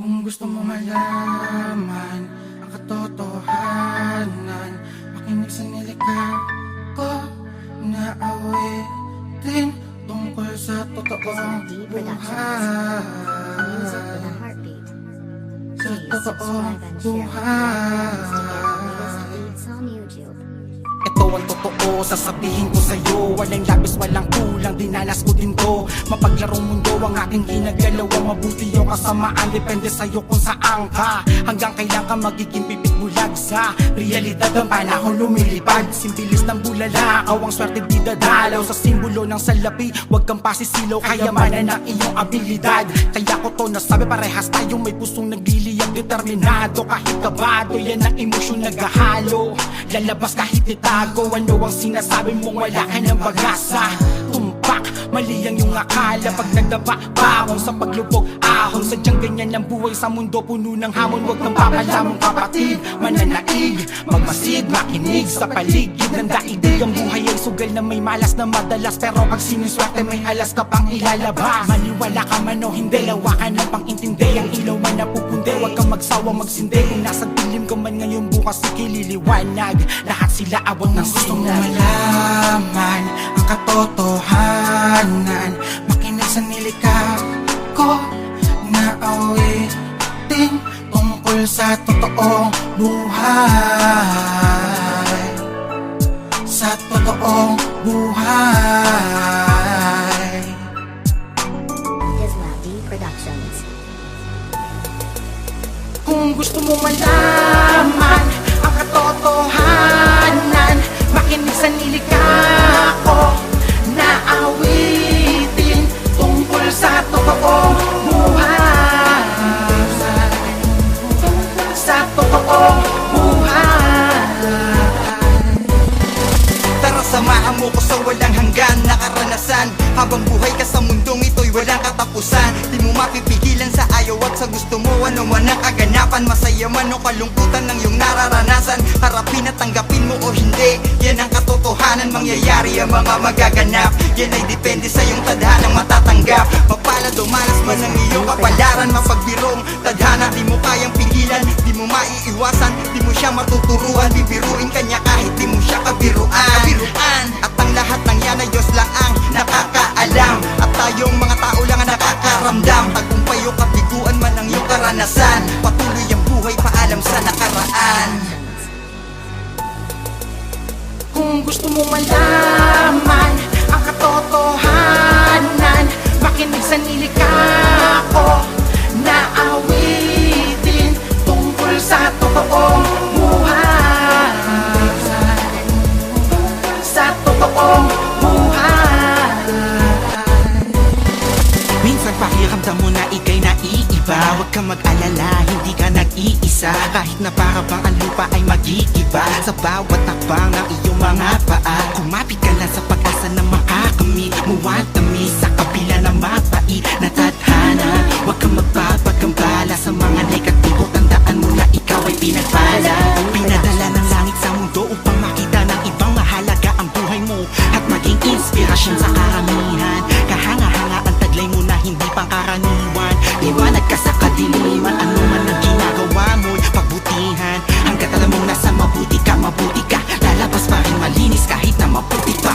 Kung gusto mo malaman ang katotohanan, makinig sa nilikha ko na awitin tungkol sa totoong buhay. Sa totoong buhay. Ito ang totoo, sasabihin ko sa'yo. Walang labis, walang kulang, dinanas ko din to. Mapaglarong mundo ang aking ginagalawa. Mabuti yung kasamaan, depende sa'yo kung saan ka. Hanggang kailan ka magiging pipit bulag sa realidad ang panahon lumilipad. Simbilis ng bulalakaw, ang swerte di dadalaw sa simbolo ng salapi. Huwag kang pasisilaw, kayamanan ng iyong abilidad. Kaya ko to nasabi, parehas tayong may pusong nagliliyang determinado. Kahit kabado, yan ang emosyon naghahalo. Lalabas kahit itago, ano ang sinasabi mong wala ka ng pag-asa. Tumpak, mali ang iyong akala. Pag nagdaba, bangon sa paglubog, ahon. Sadyang ganyan ang buhay sa mundo, puno ng hamon. Huwag kang papalamong kapatid, mananaig. Magmasid, makinig sa paligid ng daigdig. Ang buhay ay sugal na may malas na madalas, pero pag sinuswerte may alas ka pang ilalabas. Maniwala ka man o hindi, lawakan ng pang-intindi. Ang ilaw man napupundi, huwag kang magsawang magsindi. Kung nasa dilim ka man ngayon, bukas ikililiwanag. Lahat sila awat ng gusto mo malaman ang katotohanan. Makinig sa nilikha ko na awitin tungkol sa totoong buhay. Sa totoong buhay. Islavi Productions. Kung gusto mo malaman ang katotohanan, makinig sa nilikha ko na awitin tungkol sa totoong buhay. Sa totoong buhay. Tara samahan mo ko sa walang hanggan na karanasan. Habang buhay ka sa mundong ito'y walang katapusan. Di mo mapipigilan sa ayaw at sa gusto mo. Ano man ang kaganapan, masaya man o kalungkutan ng iyong nararanasan. Harapin at tanggapin mo o hindi, yan ang katotohanan. Mangyayari ang mga magaganap, yan ay depende sa iyong tadhanang matatanggap. Mapalad o malas man ang iyong kapalaran, mapagbirong tadhana di mo kayang pigilan, di mo maiiwasan, di mo siya matuturuan. Bibiruin kanya kahit di mo siya kabiruan. At ang lahat ng yan ay Diyos lang ang nakakaalam, at tayong mga tao lang ang nakakaramdam. Tagumpay o kabiguan man ang iyong karanasan, patuloy ang buhay, paalam sa nakaraan. Kung gusto mo malaman ang katotohanan, makinig sa nilikha ko na awitin tungkol sa totoong buhay. Sa totoong buhay. Minsan pakiramdam mo na ika'y naiiba. Huwag kang mag-alala, hindi ka nag-iisa. Kahit na para bang ang lupa ay mag-iiba sa bawat takbang ng iyong mga paa. Kumapit ka lang sa pag-asa na makakamit mo ang tamis sa kabila ng mapait na tadhana. Huwag kang magpapagkambala sa mga negatibo. Tandaan mo na ikaw ay pinagpala. Pinadala ng langit sa mundo upang makita ng ibang mahalaga ang buhay mo at maging inspirasyon sa karamihan. Kahanga-hanga ang taglay mo na hindi pangkaraniwan. Liwanag ka sa kadiliman, ano man ang ginagawa mo'y pagbutihan. Hanggat alam mong nasa mabuti ka, lalabas pa rin malinis kahit na maputi pa.